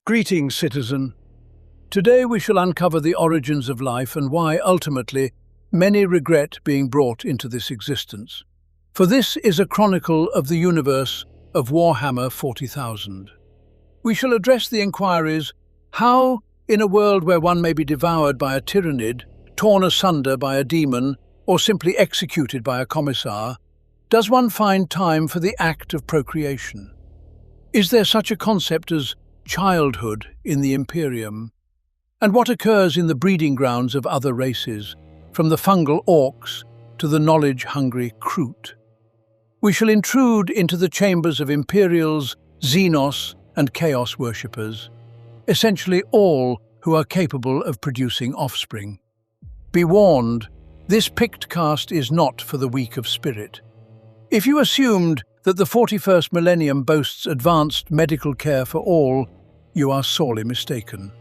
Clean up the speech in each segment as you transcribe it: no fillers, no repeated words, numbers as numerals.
Greetings, citizen. Today we shall uncover the origins of life and why, ultimately, many regret being brought into this existence. For this is a chronicle of the universe of Warhammer 40,000. We shall address the inquiries: how, in a world where one may be devoured by a tyrannid, torn asunder by a demon, or simply executed by a commissar, does one find time for the act of procreation? Is there such a concept as childhood in the Imperium? And what occurs in the breeding grounds of other races, from the fungal orcs to the knowledge-hungry Kroot? We shall intrude into the chambers of Imperials, Xenos and Chaos worshippers, essentially all who are capable of producing offspring. Be warned, this picked cast is not for the weak of spirit. If you assumed that the 41st millennium boasts advanced medical care for all, you are sorely mistaken.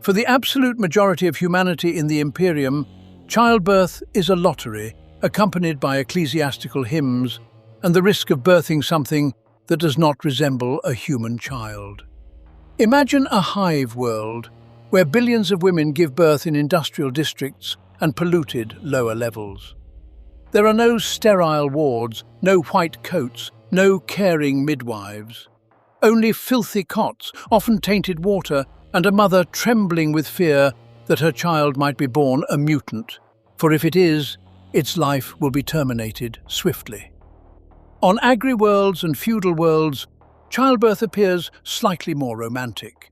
For the absolute majority of humanity in the Imperium, childbirth is a lottery, accompanied by ecclesiastical hymns and the risk of birthing something that does not resemble a human child. Imagine a hive world where billions of women give birth in industrial districts and polluted lower levels. There are no sterile wards, no white coats, no caring midwives. Only filthy cots, often tainted water, and a mother trembling with fear that her child might be born a mutant, for if it is, its life will be terminated swiftly. On agri-worlds and feudal worlds, childbirth appears slightly more romantic.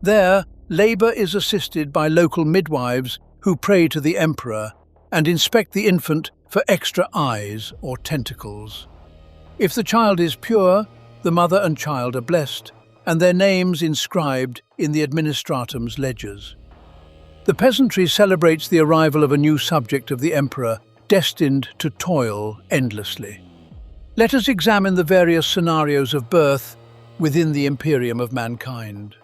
There, labour is assisted by local midwives who pray to the Emperor and inspect the infant for extra eyes or tentacles. If the child is pure, the mother and child are blessed, and their names inscribed in the administratum's ledgers. The peasantry celebrates the arrival of a new subject of the Emperor, destined to toil endlessly. Let us examine the various scenarios of birth within the Imperium of mankind.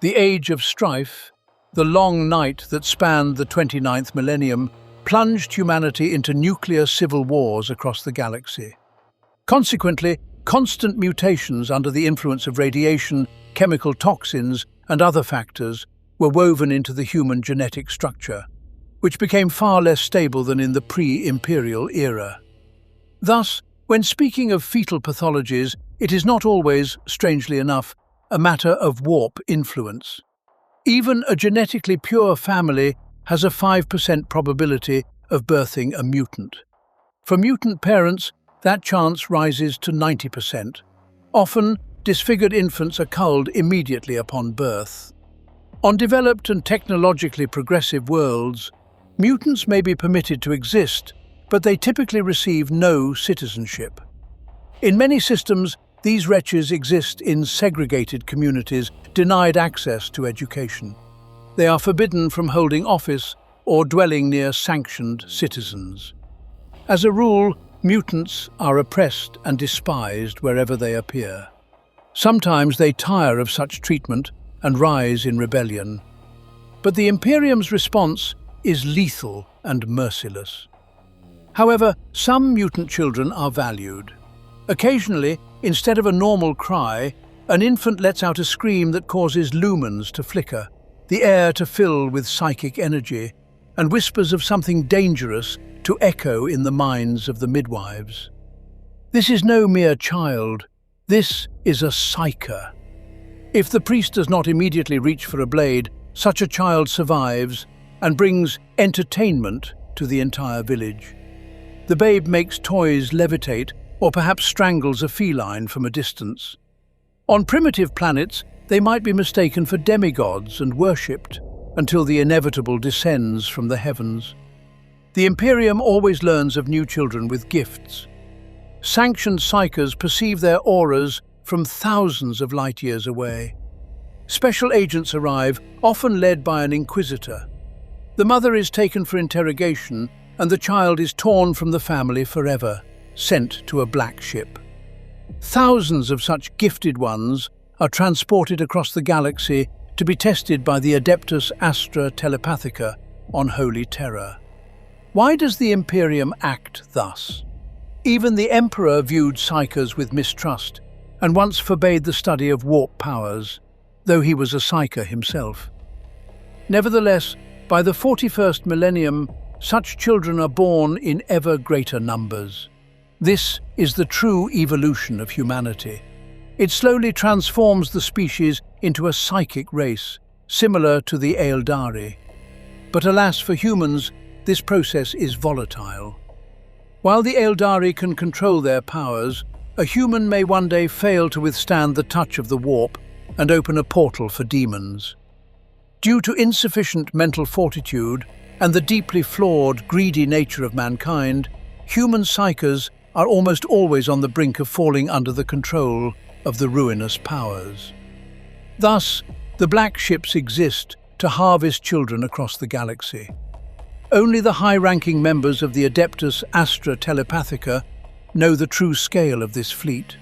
The age of strife, the long night that spanned the 29th millennium, plunged humanity into nuclear civil wars across the galaxy. Consequently, constant mutations under the influence of radiation, chemical toxins, and other factors were woven into the human genetic structure, which became far less stable than in the pre-imperial era. Thus, when speaking of fetal pathologies, it is not always, strangely enough, a matter of warp influence. Even a genetically pure family has a 5% probability of birthing a mutant. For mutant parents, that chance rises to 90%. Often, disfigured infants are culled immediately upon birth. On developed and technologically progressive worlds, mutants may be permitted to exist, but they typically receive no citizenship. In many systems, these wretches exist in segregated communities, denied access to education. They are forbidden from holding office or dwelling near sanctioned citizens. As a rule, mutants are oppressed and despised wherever they appear. Sometimes they tire of such treatment and rise in rebellion. But the Imperium's response is lethal and merciless. However, some mutant children are valued. Occasionally, instead of a normal cry, an infant lets out a scream that causes lumens to flicker, the air to fill with psychic energy, and whispers of something dangerous to echo in the minds of the midwives. This is no mere child, this is a psyker. If the priest does not immediately reach for a blade, such a child survives and brings entertainment to the entire village. The babe makes toys levitate or perhaps strangles a feline from a distance. On primitive planets, they might be mistaken for demigods and worshipped until the inevitable descends from the heavens. The Imperium always learns of new children with gifts. Sanctioned Psykers perceive their auras from thousands of light years away. Special agents arrive, often led by an inquisitor. The mother is taken for interrogation, and the child is torn from the family forever, sent to a black ship. Thousands of such gifted ones are transported across the galaxy to be tested by the Adeptus Astra Telepathica on Holy Terror. Why does the Imperium act thus? Even the Emperor viewed Psykers with mistrust, and once forbade the study of warp powers. though he was a Psyker himself. Nevertheless, by the 41st millennium, such children are born in ever greater numbers. This is the true evolution of humanity. It slowly transforms the species into a psychic race, similar to the Aldari. But alas for humans, this process is volatile. While the Aldari can control their powers, a human may one day fail to withstand the touch of the warp and open a portal for demons. Due to insufficient mental fortitude and the deeply flawed, greedy nature of mankind, human psykers are almost always on the brink of falling under the control of the ruinous powers. Thus, the black ships exist to harvest children across the galaxy. Only the high-ranking members of the Adeptus Astra Telepathica know the true scale of this fleet.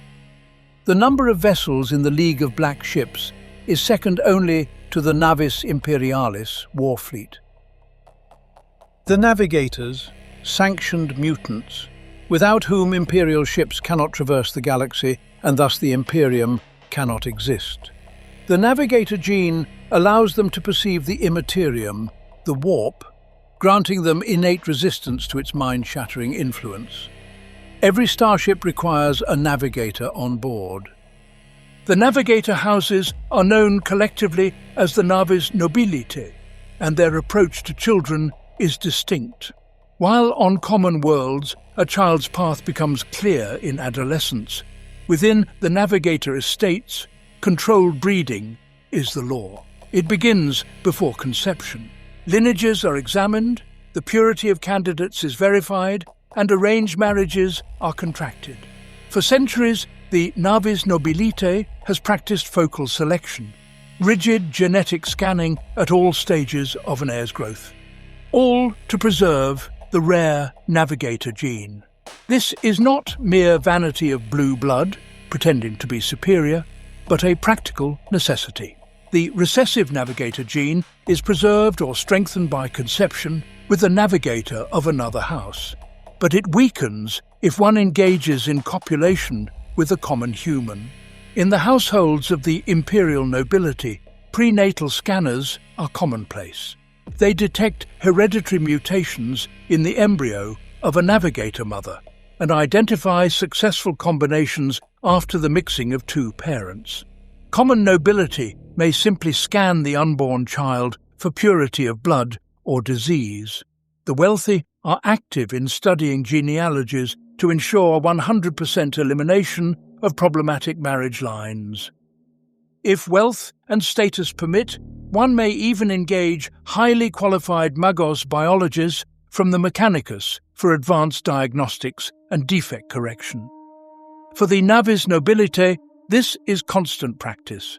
The number of vessels in the League of Black Ships is second only to the Navis Imperialis war fleet. The Navigators, sanctioned mutants, without whom Imperial ships cannot traverse the galaxy and thus the Imperium cannot exist. The Navigator gene allows them to perceive the immaterium, the warp, granting them innate resistance to its mind-shattering influence. Every starship requires a navigator on board. The navigator houses are known collectively as the Navigator Nobility, and their approach to children is distinct. While on common worlds, a child's path becomes clear in adolescence, within the navigator estates, controlled breeding is the law. It begins before conception. Lineages are examined, the purity of candidates is verified, and arranged marriages are contracted. For centuries, the Navigator Nobility has practiced focal selection, rigid genetic scanning at all stages of an heir's growth, all to preserve the rare navigator gene. This is not mere vanity of blue blood, pretending to be superior, but a practical necessity. The recessive navigator gene is preserved or strengthened by conception with the navigator of another house, but it weakens if one engages in copulation with a common human. In the households of the Imperial nobility, prenatal scanners are commonplace. They detect hereditary mutations in the embryo of a navigator mother and identify successful combinations after the mixing of two parents. Common nobility may simply scan the unborn child for purity of blood or disease. The wealthy are active in studying genealogies to ensure 100% elimination of problematic marriage lines. If wealth and status permit, one may even engage highly qualified magos biologists from the Mechanicus for advanced diagnostics and defect correction. For the Navis Nobility, this is constant practice.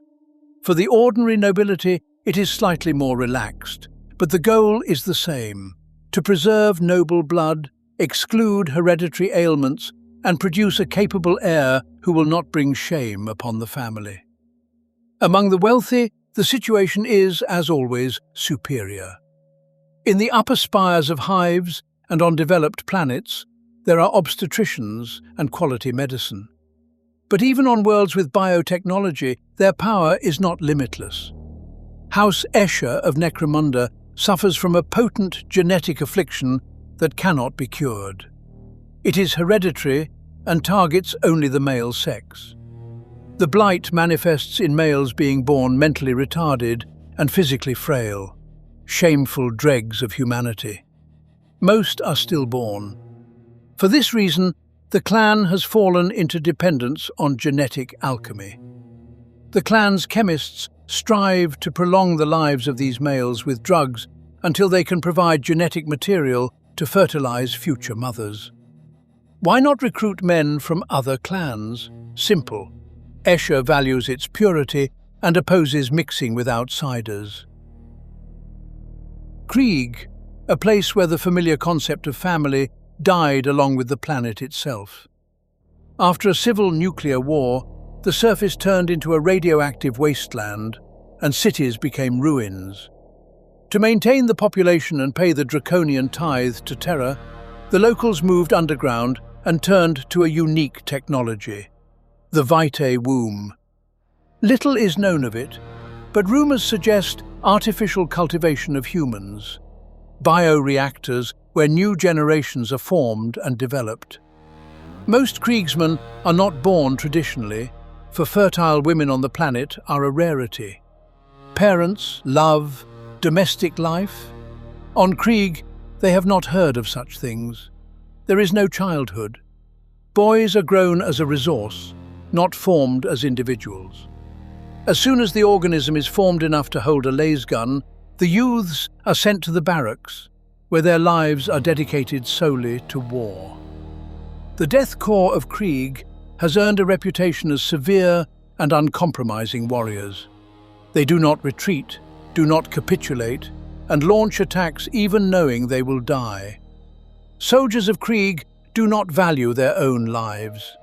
For the ordinary nobility, it is slightly more relaxed, but the goal is the same: to preserve noble blood, exclude hereditary ailments, and produce a capable heir who will not bring shame upon the family. Among the wealthy, the situation is, as always, superior. In the upper spires of hives and on developed planets, there are obstetricians and quality medicine. But even on worlds with biotechnology, their power is not limitless. House Escher of Necromunda suffers from a potent genetic affliction that cannot be cured. It is hereditary and targets only the male sex. The blight manifests in males being born mentally retarded and physically frail, shameful dregs of humanity. Most are stillborn. For this reason, the clan has fallen into dependence on genetic alchemy. The clan's chemists strive to prolong the lives of these males with drugs until they can provide genetic material to fertilize future mothers. Why not recruit men from other clans? Simple. Escher values its purity and opposes mixing with outsiders. Krieg, a place where the familiar concept of family died along with the planet itself. After a civil nuclear war, the surface turned into a radioactive wasteland and cities became ruins. To maintain the population and pay the draconian tithe to Terra, the locals moved underground and turned to a unique technology, the Vitae Womb. Little is known of it, But rumors suggest artificial cultivation of humans, bioreactors where new generations are formed and developed. Most Kriegsmen are not born traditionally, for fertile women on the planet are a rarity. Parents, love, domestic life? On Krieg, they have not heard of such things. There is no childhood. Boys are grown as a resource, not formed as individuals. As soon as the organism is formed enough to hold a lasgun, the youths are sent to the barracks, where their lives are dedicated solely to war. The Death Korps of Krieg has earned a reputation as severe and uncompromising warriors. They do not retreat, do not capitulate, and launch attacks even knowing they will die. Soldiers of Krieg do not value their own lives.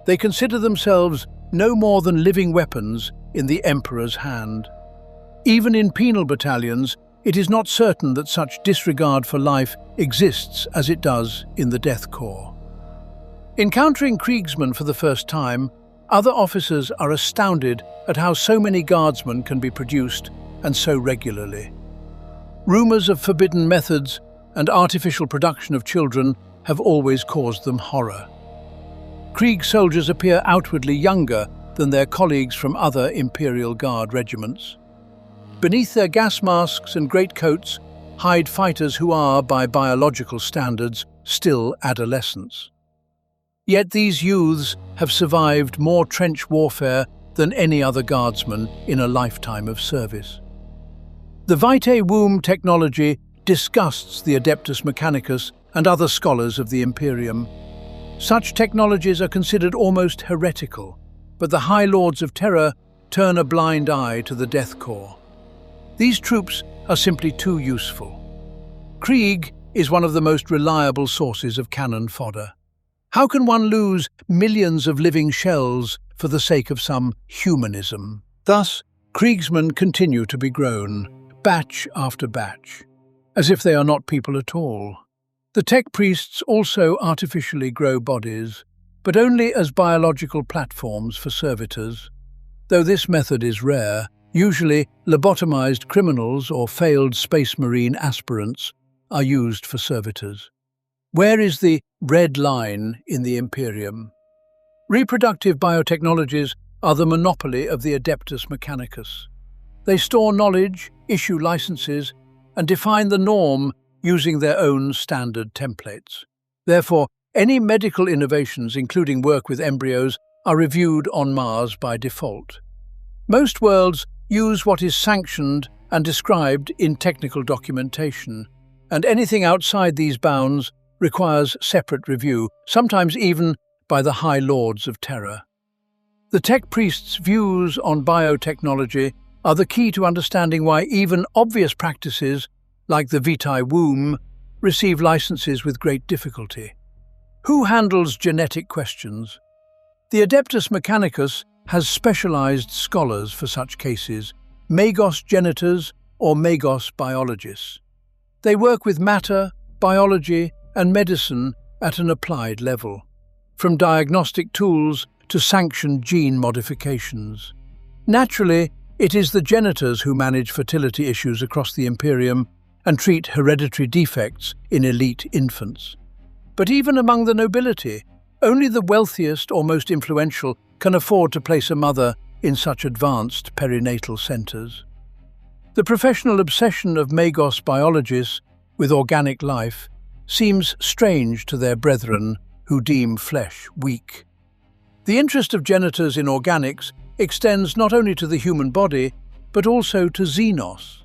They consider themselves no more than living weapons in the Emperor's hand. Even in penal battalions, it is not certain that such disregard for life exists as it does in the Death Korps. Encountering Kriegsmen for the first time, other officers are astounded at how so many guardsmen can be produced, and so regularly. Rumors of forbidden methods and artificial production of children have always caused them horror. Krieg soldiers appear outwardly younger than their colleagues from other Imperial Guard regiments. Beneath their gas masks and greatcoats hide fighters who are, by biological standards, still adolescents. Yet these youths have survived more trench warfare than any other guardsman in a lifetime of service. The Vitae Womb technology disgusts the Adeptus Mechanicus and other scholars of the Imperium. Such technologies are considered almost heretical, but the High Lords of Terror turn a blind eye to the Death Korps. These troops are simply too useful. Krieg is one of the most reliable sources of cannon fodder. How can one lose millions of living shells for the sake of some humanism? Thus, Kriegsmen continue to be grown, batch after batch, as if they are not people at all. The tech priests also artificially grow bodies, but only as biological platforms for servitors. Though this method is rare, usually lobotomized criminals or failed space marine aspirants are used for servitors. Where is the red line in the Imperium? Reproductive biotechnologies are the monopoly of the Adeptus Mechanicus. They store knowledge, issue licenses, and define the norm using their own standard templates. Therefore, any medical innovations, including work with embryos, are reviewed en masse by default. Most worlds use what is sanctioned and described in technical documentation, and anything outside these bounds requires separate review, sometimes even by the High Lords of Terror. The tech priests' views on biotechnology are the key to understanding why even obvious practices, like the Vitae Womb, receive licenses with great difficulty. Who handles genetic questions? The Adeptus Mechanicus has specialized scholars for such cases, magos genitors or magos biologists. They work with matter, biology, and medicine at an applied level, from diagnostic tools to sanctioned gene modifications. Naturally, it is the genitors who manage fertility issues across the Imperium and treat hereditary defects in elite infants. But even among the nobility, only the wealthiest or most influential can afford to place a mother in such advanced perinatal centers. The professional obsession of magos biologists with organic life seems strange to their brethren who deem flesh weak. The interest of genitors in organics extends not only to the human body, but also to Xenos,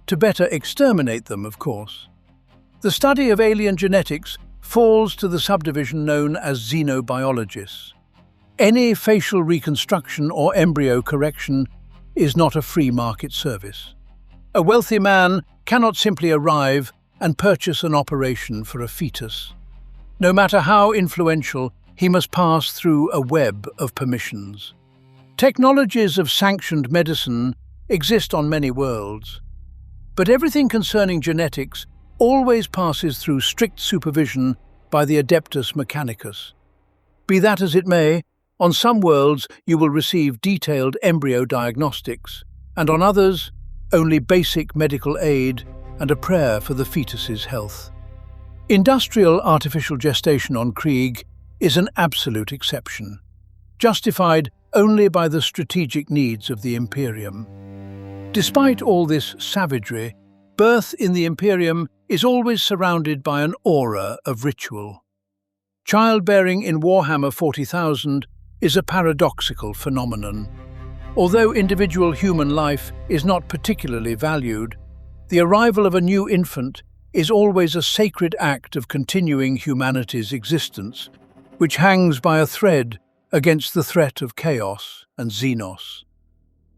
to better exterminate them, of course. The study of alien genetics falls to the subdivision known as xenobiologists. Any facial reconstruction or embryo correction is not a free market service. A wealthy man cannot simply arrive and purchase an operation for a fetus. No matter how influential, he must pass through a web of permissions. Technologies of sanctioned medicine exist on many worlds, but everything concerning genetics always passes through strict supervision by the Adeptus Mechanicus. Be that as it may, on some worlds you will receive detailed embryo diagnostics, and on others, only basic medical aid and a prayer for the fetus's health. Industrial artificial gestation on Krieg is an absolute exception, justified only by the strategic needs of the Imperium. Despite all this savagery, birth in the Imperium is always surrounded by an aura of ritual. Childbearing in Warhammer 40,000 is a paradoxical phenomenon. Although individual human life is not particularly valued, the arrival of a new infant is always a sacred act of continuing humanity's existence, which hangs by a thread against the threat of chaos and Xenos.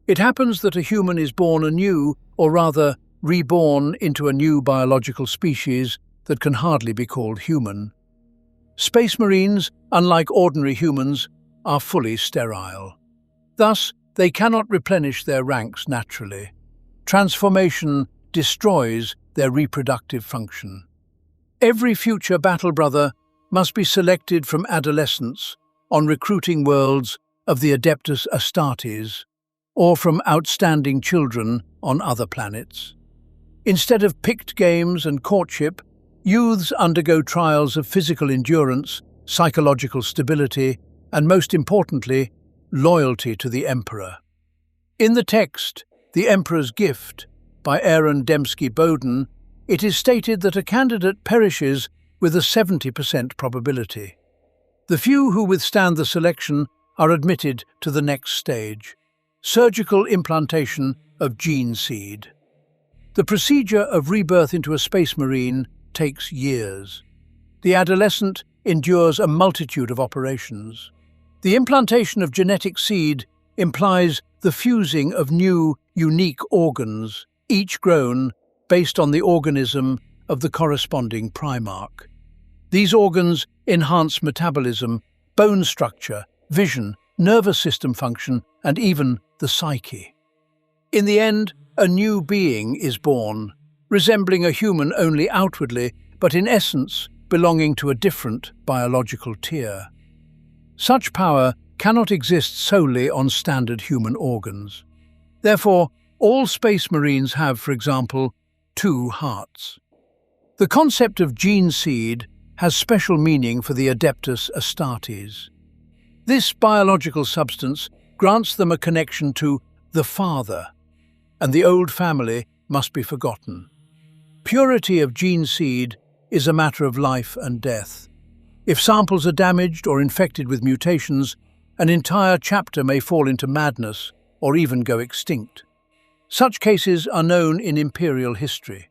It happens that a human is born anew, or rather reborn into a new biological species that can hardly be called human. Space Marines, unlike ordinary humans, are fully sterile. Thus, they cannot replenish their ranks naturally. Transformation destroys their reproductive function. Every future battle brother must be selected from adolescence on recruiting worlds of the Adeptus Astartes, or from outstanding children on other planets. Instead of picked games and courtship, youths undergo trials of physical endurance, psychological stability, and most importantly, loyalty to the Emperor. In the text, The Emperor's Gift, by Aaron Dembski-Bowden, it is stated that a candidate perishes with a 70% probability. The few who withstand the selection are admitted to the next stage, surgical implantation of gene seed. The procedure of rebirth into a Space Marine takes years. The adolescent endures a multitude of operations. The implantation of genetic seed implies the fusing of new, unique organs, each grown based on the organism of the corresponding Primarch. These organs enhance metabolism, bone structure, vision, nervous system function, and even the psyche. In the end, a new being is born, resembling a human only outwardly, but in essence belonging to a different biological tier. Such power cannot exist solely on standard human organs. Therefore, all Space Marines have, for example, 2 hearts. The concept of gene seed has special meaning for the Adeptus Astartes. This biological substance grants them a connection to the Father, and the old family must be forgotten. Purity of gene seed is a matter of life and death. If samples are damaged or infected with mutations, an entire chapter may fall into madness or even go extinct. Such cases are known in Imperial history.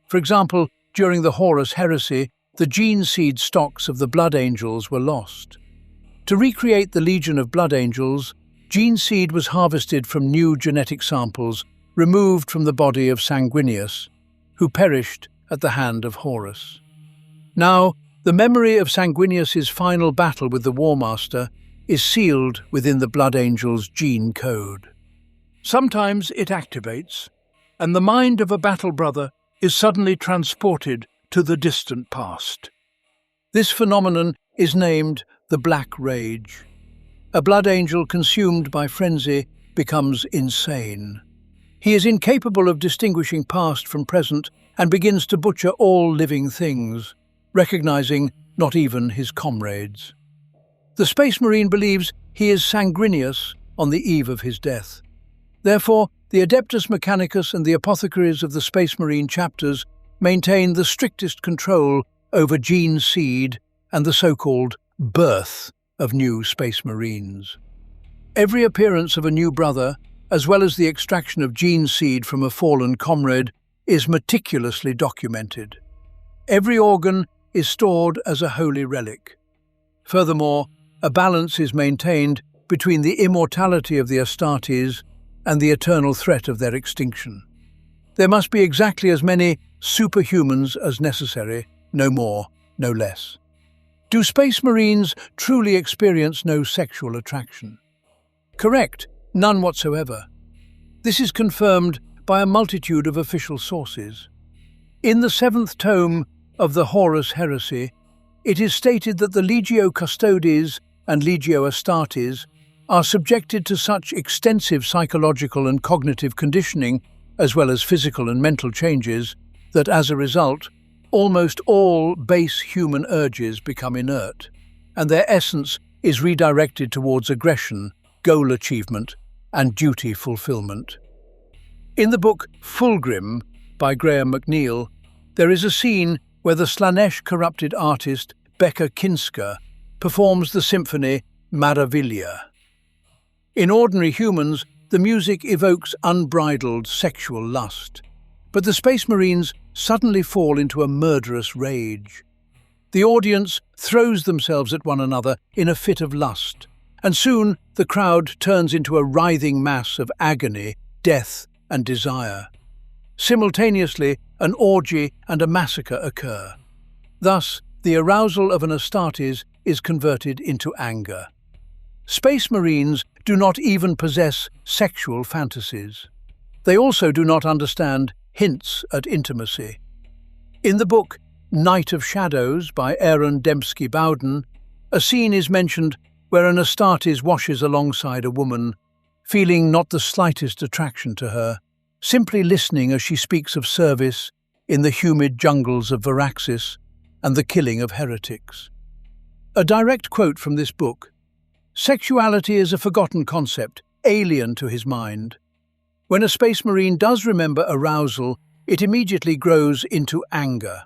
For example, during the Horus Heresy, the gene seed stocks of the Blood Angels were lost. To recreate the Legion of Blood Angels, gene seed was harvested from new genetic samples removed from the body of Sanguinius, who perished at the hand of Horus. Now, the memory of Sanguinius's final battle with the War Master is sealed within the Blood Angel's gene code. Sometimes it activates, and the mind of a battle brother is suddenly transported to the distant past. This phenomenon is named the Black Rage. A Blood Angel consumed by frenzy becomes insane. He is incapable of distinguishing past from present and begins to butcher all living things, recognizing not even his comrades. The Space Marine believes he is Sanguinius on the eve of his death. Therefore, the Adeptus Mechanicus and the Apothecaries of the Space Marine chapters maintain the strictest control over gene seed and the so-called birth of new Space Marines. Every appearance of a new brother, as well as the extraction of gene seed from a fallen comrade, is meticulously documented. Every organ is stored as a holy relic. Furthermore, a balance is maintained between the immortality of the Astartes and the eternal threat of their extinction. There must be exactly as many superhumans as necessary, no more, no less. Do Space Marines truly experience no sexual attraction? Correct, none whatsoever. This is confirmed by a multitude of official sources. In the 7th tome of the Horus Heresy, it is stated that the Legio Custodes and Legio Astartes are subjected to such extensive psychological and cognitive conditioning, as well as physical and mental changes, that as a result, almost all base human urges become inert, and their essence is redirected towards aggression, goal achievement, and duty fulfillment. In the book Fulgrim by Graham McNeill, there is a scene where the Slanesh-corrupted artist Becca Kinska performs the symphony Maravilla. In ordinary humans, the music evokes unbridled sexual lust, but the Space Marines suddenly fall into a murderous rage. The audience throws themselves at one another in a fit of lust, and soon the crowd turns into a writhing mass of agony, death, and desire. Simultaneously, an orgy and a massacre occur. Thus, the arousal of an Astartes is converted into anger. Space Marines do not even possess sexual fantasies. They also do not understand hints at intimacy. In the book Night of Shadows by Aaron Dembski Bowden, a scene is mentioned where an Astartes washes alongside a woman, feeling not the slightest attraction to her, simply listening as she speaks of service in the humid jungles of Varaxis and the killing of heretics. A direct quote from this book: "Sexuality is a forgotten concept, alien to his mind. When a Space Marine does remember arousal, it immediately grows into anger."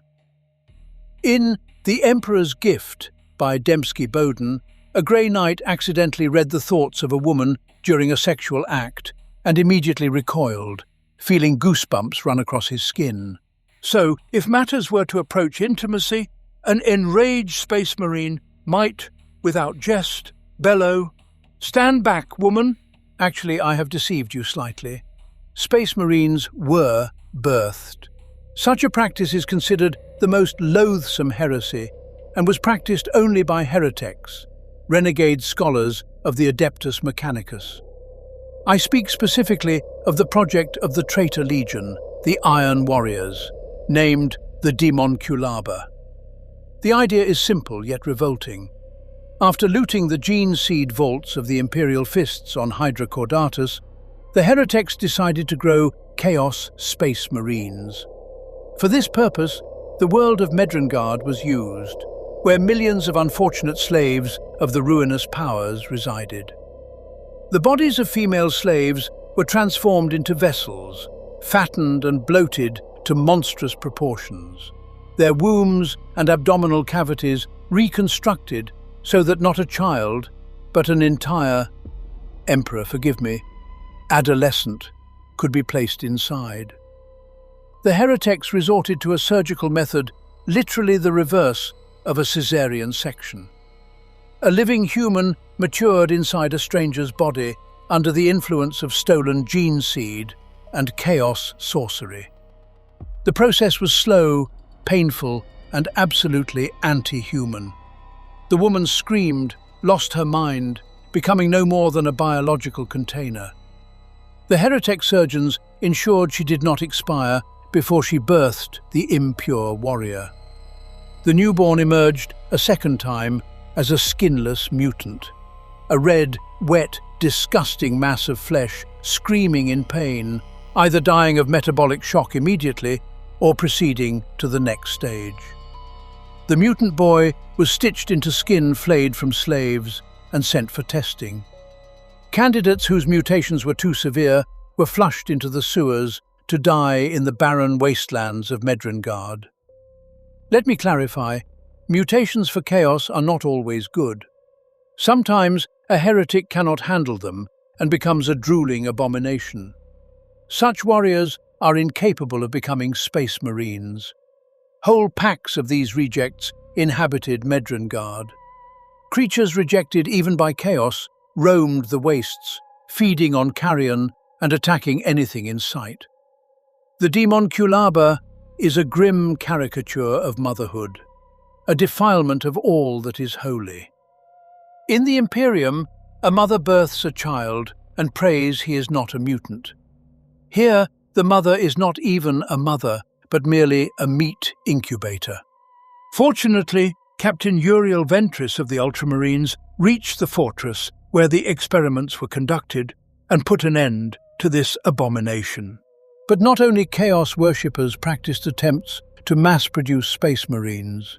In The Emperor's Gift by Dembski Bowden, a Grey Knight accidentally read the thoughts of a woman during a sexual act and immediately recoiled, feeling goosebumps run across his skin. So, if matters were to approach intimacy, an enraged Space Marine might, without jest, bellow, "Stand back, woman!" Actually, I have deceived you slightly. Space Marines were birthed. Such a practice is considered the most loathsome heresy and was practiced only by heretics, renegade scholars of the Adeptus Mechanicus. I speak specifically of the project of the Traitor Legion, the Iron Warriors, named the Demonculaba. The idea is simple yet revolting. After looting the gene seed vaults of the Imperial Fists on Hydra Caudatus, the heretics decided to grow Chaos Space Marines. For this purpose, the world of Medrengard was used, where millions of unfortunate slaves of the ruinous powers resided. The bodies of female slaves were transformed into vessels, fattened and bloated to monstrous proportions, their wombs and abdominal cavities reconstructed so that not a child, but an entire, Emperor forgive me, adolescent could be placed inside. The heretics resorted to a surgical method literally the reverse of a caesarean section. A living human matured inside a stranger's body under the influence of stolen gene seed and chaos sorcery. The process was slow, painful, and absolutely anti-human. The woman screamed, lost her mind, becoming no more than a biological container. The heretic surgeons ensured she did not expire before she birthed the impure warrior. The newborn emerged a second time as a skinless mutant, a red, wet, disgusting mass of flesh screaming in pain, either dying of metabolic shock immediately or proceeding to the next stage. The mutant boy was stitched into skin flayed from slaves and sent for testing. Candidates whose mutations were too severe were flushed into the sewers to die in the barren wastelands of Medrengard. Let me clarify, mutations for chaos are not always good. Sometimes a heretic cannot handle them and becomes a drooling abomination. Such warriors are incapable of becoming Space Marines. Whole packs of these rejects inhabited Medrengard. Creatures rejected even by chaos roamed the wastes, feeding on carrion and attacking anything in sight. The Demonculaba is a grim caricature of motherhood, a defilement of all that is holy. In the Imperium, a mother births a child and prays he is not a mutant. Here, the mother is not even a mother, but merely a meat incubator. Fortunately, Captain Uriel Ventris of the Ultramarines reached the fortress where the experiments were conducted, and put an end to this abomination. But not only Chaos worshippers practiced attempts to mass-produce space marines.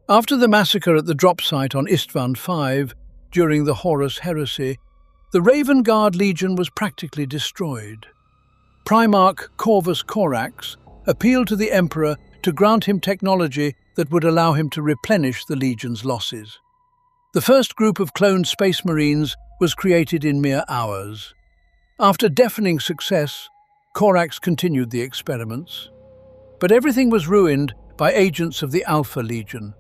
After the massacre at the drop site on Istvan V during the Horus Heresy, the Raven Guard Legion was practically destroyed. Primarch Corvus Corax appealed to the Emperor to grant him technology that would allow him to replenish the Legion's losses. The first group of cloned Space Marines was created in mere hours. After deafening success, Corax continued the experiments. But everything was ruined by agents of the Alpha Legion.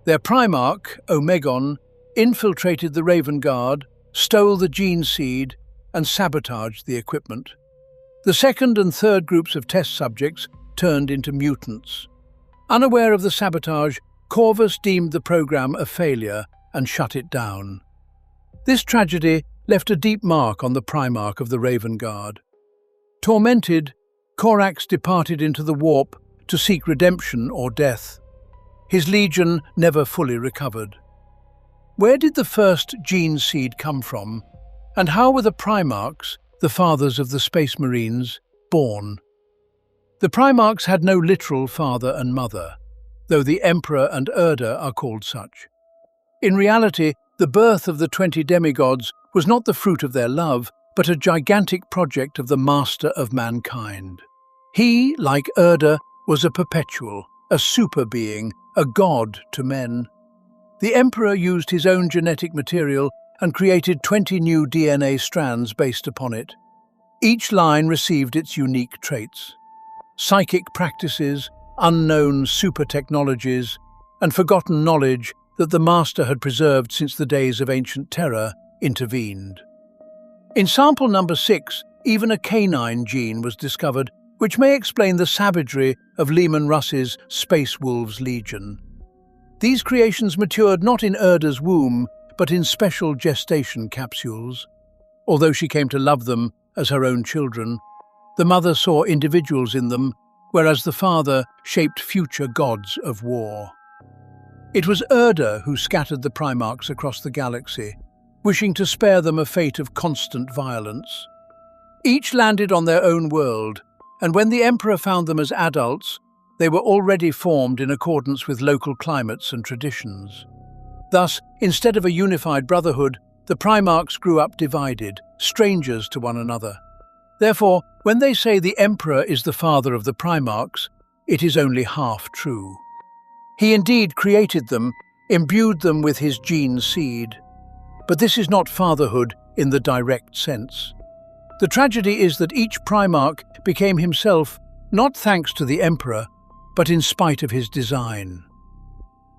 Their Primarch, Omegon, infiltrated the Raven Guard, stole the gene seed, and sabotaged the equipment. The second and third groups of test subjects turned into mutants. Unaware of the sabotage, Corvus deemed the program a failure and shut it down. This tragedy left a deep mark on the Primarch of the Raven Guard. Tormented, Corax departed into the warp to seek redemption or death. His legion never fully recovered. Where did the first gene seed come from, and how were the Primarchs, the fathers of the Space Marines, born? The Primarchs had no literal father and mother, though the Emperor and Erda are called such. In reality, the birth of the 20 demigods was not the fruit of their love, but a gigantic project of the Master of Mankind. He, like Erda, was a perpetual, a super being, a god to men. The Emperor used his own genetic material and created 20 new DNA strands based upon it. Each line received its unique traits. Psychic practices, unknown super technologies, and forgotten knowledge that the Master had preserved since the days of ancient terror intervened. In sample number 6, even a canine gene was discovered, which may explain the savagery of Leman Russ's Space Wolves Legion. These creations matured not in Erda's womb, but in special gestation capsules. Although she came to love them as her own children, the mother saw individuals in them, whereas the father shaped future gods of war. It was Erda who scattered the Primarchs across the galaxy, wishing to spare them a fate of constant violence. Each landed on their own world, and when the Emperor found them as adults, they were already formed in accordance with local climates and traditions. Thus, instead of a unified brotherhood, the Primarchs grew up divided, strangers to one another. Therefore, when they say the Emperor is the father of the Primarchs, it is only half true. He indeed created them, imbued them with his gene seed. But this is not fatherhood in the direct sense. The tragedy is that each Primarch became himself not thanks to the Emperor, but in spite of his design.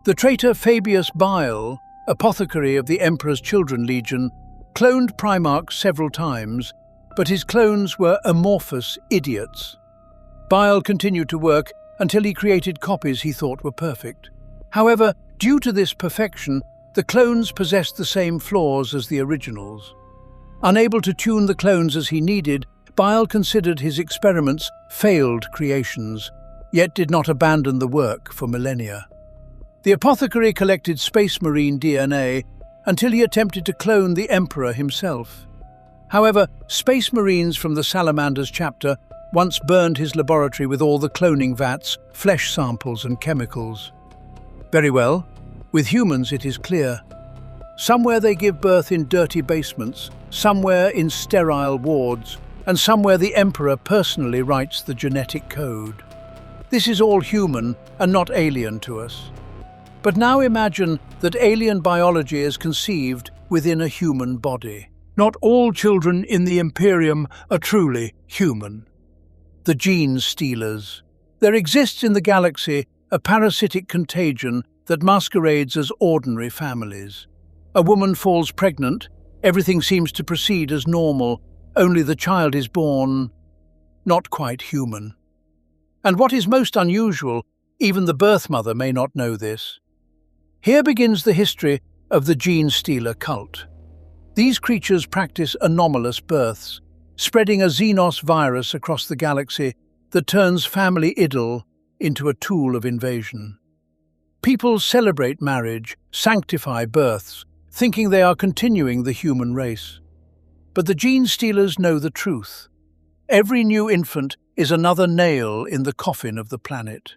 The traitor Fabius Bile, apothecary of the Emperor's Children Legion, cloned Primarchs several times, but his clones were amorphous idiots. Bile continued to work until he created copies he thought were perfect. However, due to this perfection, the clones possessed the same flaws as the originals. Unable to tune the clones as he needed, Bile considered his experiments failed creations, yet did not abandon the work for millennia. The apothecary collected Space Marine DNA until he attempted to clone the Emperor himself. However, Space Marines from the Salamanders chapter once burned his laboratory with all the cloning vats, flesh samples and chemicals. Very well, with humans it is clear. Somewhere they give birth in dirty basements, somewhere in sterile wards, and somewhere the Emperor personally writes the genetic code. This is all human and not alien to us. But now imagine that alien biology is conceived within a human body. Not all children in the Imperium are truly human. The gene stealers. There exists in the galaxy a parasitic contagion that masquerades as ordinary families. A woman falls pregnant, everything seems to proceed as normal, only the child is born not quite human. And what is most unusual, even the birth mother may not know this. Here begins the history of the Genestealer Cult. These creatures practice anomalous births, spreading a Xenos virus across the galaxy that turns family idyll into a tool of invasion. People celebrate marriage, sanctify births, thinking they are continuing the human race. But the Genestealers know the truth. Every new infant is another nail in the coffin of the planet.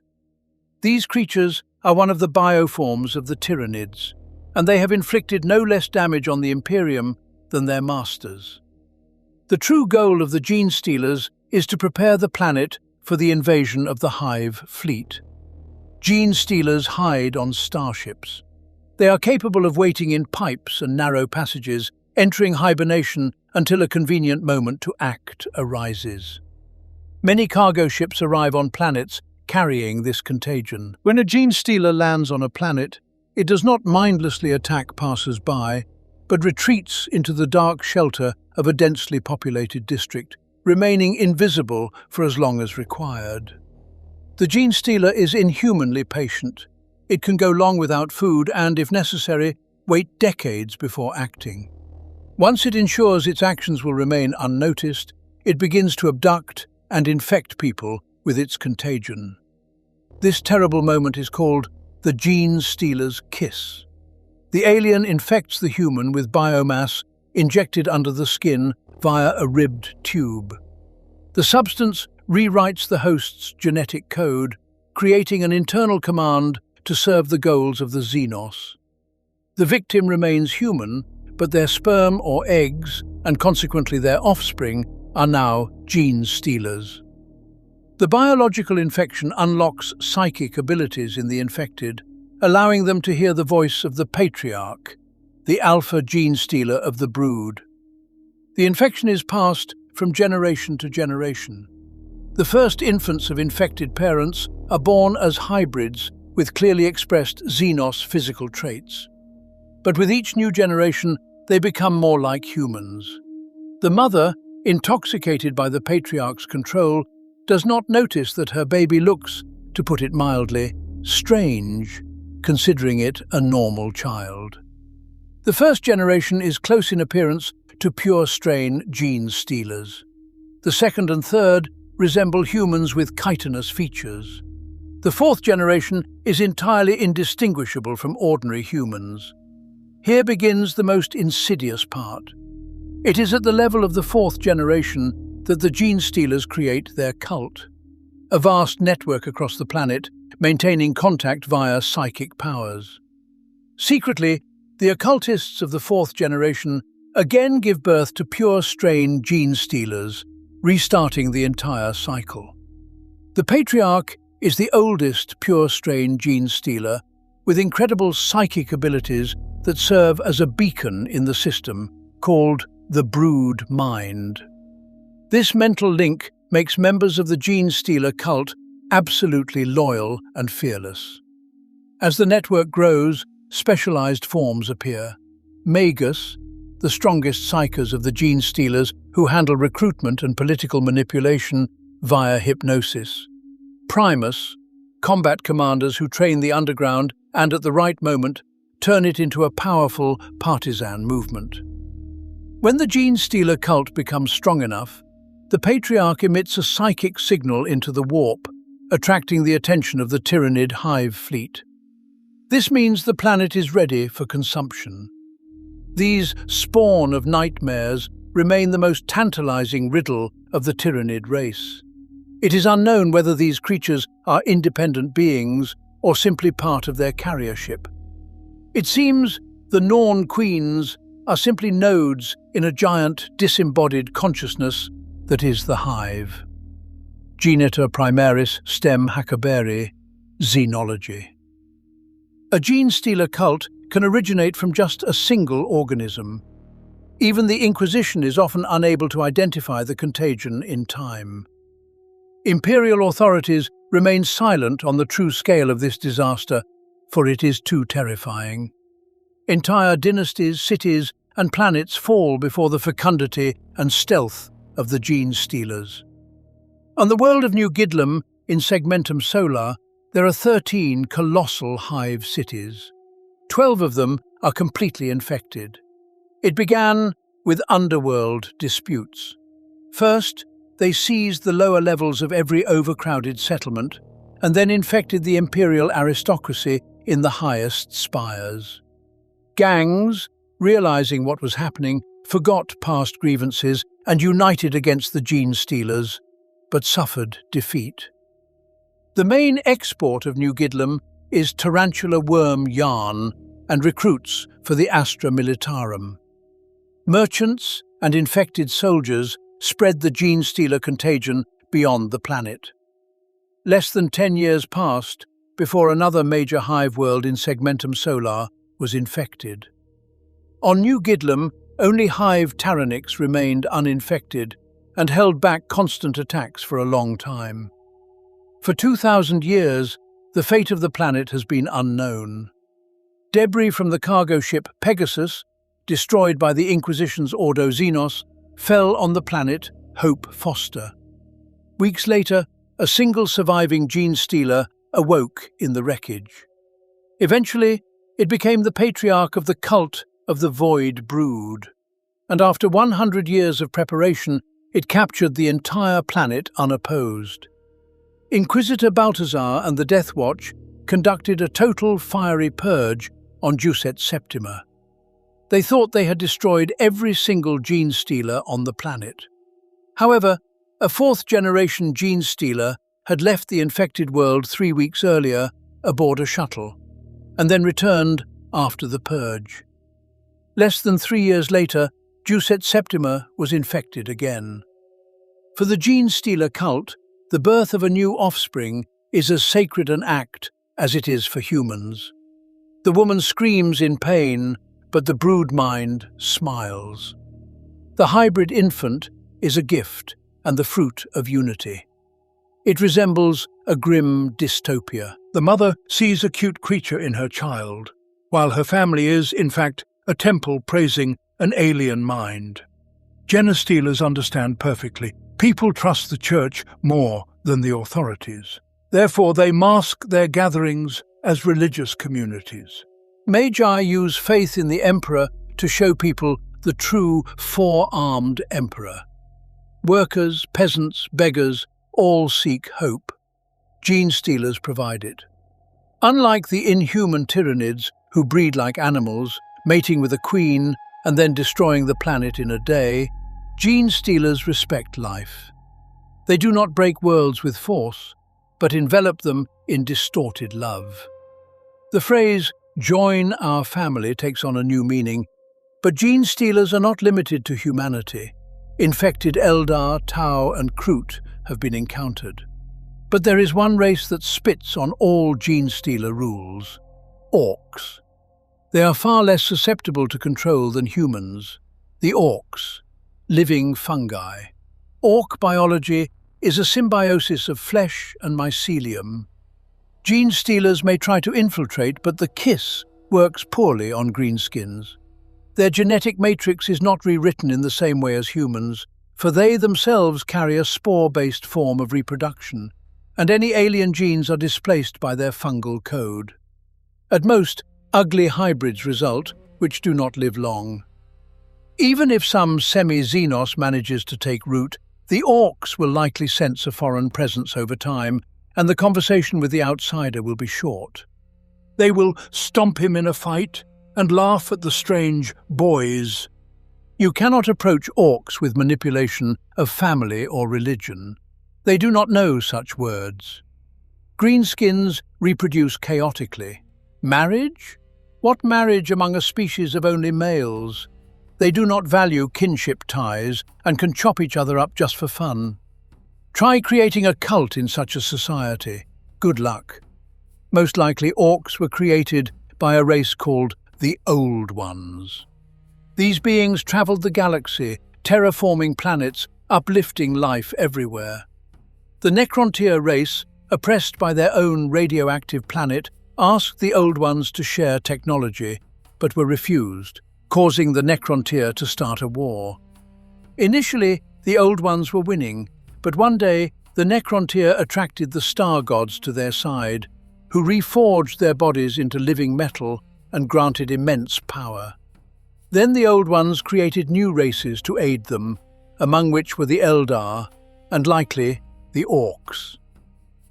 These creatures are one of the bioforms of the Tyranids, and they have inflicted no less damage on the Imperium than their masters. The true goal of the Genestealers is to prepare the planet for the invasion of the Hive fleet. Genestealers hide on starships. They are capable of waiting in pipes and narrow passages, entering hibernation until a convenient moment to act arises. Many cargo ships arrive on planets carrying this contagion. When a Genestealer lands on a planet, it does not mindlessly attack passers-by, but retreats into the dark shelter of a densely populated district, remaining invisible for as long as required. The Genestealer is inhumanly patient. It can go long without food and, if necessary, wait decades before acting. Once it ensures its actions will remain unnoticed, it begins to abduct and infect people with its contagion. This terrible moment is called the Genestealer's kiss. The alien infects the human with biomass injected under the skin via a ribbed tube. The substance rewrites the host's genetic code, creating an internal command to serve the goals of the Xenos. The victim remains human, but their sperm or eggs, and consequently their offspring, are now Genestealers. The biological infection unlocks psychic abilities in the infected, allowing them to hear the voice of the Patriarch, the alpha Genestealer of the brood. The infection is passed from generation to generation. The first infants of infected parents are born as hybrids with clearly expressed Xenos physical traits. But with each new generation, they become more like humans. The mother, intoxicated by the Patriarch's control, does not notice that her baby looks, to put it mildly, strange, considering it a normal child. The first generation is close in appearance to pure strain Genestealers. The second and third resemble humans with chitinous features. The fourth generation is entirely indistinguishable from ordinary humans. Here begins the most insidious part. It is at the level of the fourth generation that the Genestealers create their cult, a vast network across the planet, maintaining contact via psychic powers. Secretly, the occultists of the fourth generation again give birth to pure strain Genestealers, restarting the entire cycle. The Patriarch is the oldest pure strain Genestealer, with incredible psychic abilities that serve as a beacon in the system, called the Brood Mind. This mental link makes members of the Genestealer cult absolutely loyal and fearless. As the network grows, specialized forms appear. Magus, the strongest psykers of the Genestealers who handle recruitment and political manipulation via hypnosis. Primus, combat commanders who train the underground and at the right moment turn it into a powerful partisan movement. When the Genestealer cult becomes strong enough, the Patriarch emits a psychic signal into the warp, attracting the attention of the Tyranid Hive fleet. This means the planet is ready for consumption. These spawn of nightmares remain the most tantalizing riddle of the Tyranid race. It is unknown whether these creatures are independent beings or simply part of their carrier ship. It seems the Norn Queens are simply nodes in a giant disembodied consciousness that is the Hive. Genita Primaris Stem Hackaberi, Xenology. A Genestealer cult can originate from just a single organism. Even the Inquisition is often unable to identify the contagion in time. Imperial authorities remain silent on the true scale of this disaster, for it is too terrifying. Entire dynasties, cities, and planets fall before the fecundity and stealth of the Genestealers. On the world of New Gidlam, in Segmentum Solar, there are 13 colossal hive cities. 12 of them are completely infected. It began with underworld disputes. First, they seized the lower levels of every overcrowded settlement, and then infected the imperial aristocracy in the highest spires. Gangs, realizing what was happening, forgot past grievances and united against the Genestealers, but suffered defeat. The main export of New Gidlam is tarantula worm yarn and recruits for the Astra Militarum. Merchants and infected soldiers spread the Genestealer contagion beyond the planet. Less than 10 years passed before another major hive world in Segmentum Solar was infected. On New Gidlam, only hive Tyranics remained uninfected and held back constant attacks for a long time. For 2,000 years, the fate of the planet has been unknown. Debris from the cargo ship Pegasus, destroyed by the Inquisition's Ordo Xenos, fell on the planet Hope Foster. Weeks later, a single surviving Genestealer awoke in the wreckage. Eventually, it became the patriarch of the cult of the Void Brood, and after 100 years of preparation, it captured the entire planet unopposed. Inquisitor Balthazar and the Death Watch conducted a total fiery purge on Juset Septima. They thought they had destroyed every single Genestealer on the planet. However, a fourth-generation Genestealer had left the infected world 3 weeks earlier aboard a shuttle, and then returned after the purge. Less than 3 years later, Juset Septima was infected again. For the Genestealer cult, the birth of a new offspring is as sacred an act as it is for humans. The woman screams in pain, but the brood mind smiles. The hybrid infant is a gift and the fruit of unity. It resembles a grim dystopia. The mother sees a cute creature in her child, while her family is, in fact, a temple praising an alien mind. Genestealers understand perfectly. People trust the church more than the authorities. Therefore, they mask their gatherings as religious communities. Magi use faith in the Emperor to show people the true four-armed Emperor. Workers, peasants, beggars all seek hope. Genestealers provide it. Unlike the inhuman Tyranids, who breed like animals, mating with a queen and then destroying the planet in a day, Genestealers respect life. They do not break worlds with force, but envelop them in distorted love. The phrase, "join our family," takes on a new meaning, but Genestealers are not limited to humanity. Infected Eldar, Tau and Kroot have been encountered. But there is one race that spits on all Genestealer rules: Orcs. They are far less susceptible to control than humans. The Orcs, living fungi. Orc biology is a symbiosis of flesh and mycelium. Genestealers may try to infiltrate, but the kiss works poorly on greenskins. Their genetic matrix is not rewritten in the same way as humans, for they themselves carry a spore-based form of reproduction, and any alien genes are displaced by their fungal code. At most, ugly hybrids result, which do not live long. Even if some semi-Xenos manages to take root, the Orcs will likely sense a foreign presence over time, and the conversation with the outsider will be short. They will stomp him in a fight and laugh at the strange boys. You cannot approach Orcs with manipulation of family or religion. They do not know such words. Greenskins reproduce chaotically. Marriage? What marriage among a species of only males? They do not value kinship ties and can chop each other up just for fun. Try creating a cult in such a society. Good luck. Most likely Orcs were created by a race called the Old Ones. These beings traveled the galaxy, terraforming planets, uplifting life everywhere. The Necrontyr race, oppressed by their own radioactive planet, asked the Old Ones to share technology, but were refused, causing the Necrontyr to start a war. Initially, the Old Ones were winning, but one day the Necrontyr attracted the star gods to their side, who reforged their bodies into living metal and granted immense power. Then the Old Ones created new races to aid them, among which were the Eldar, and likely the Orcs.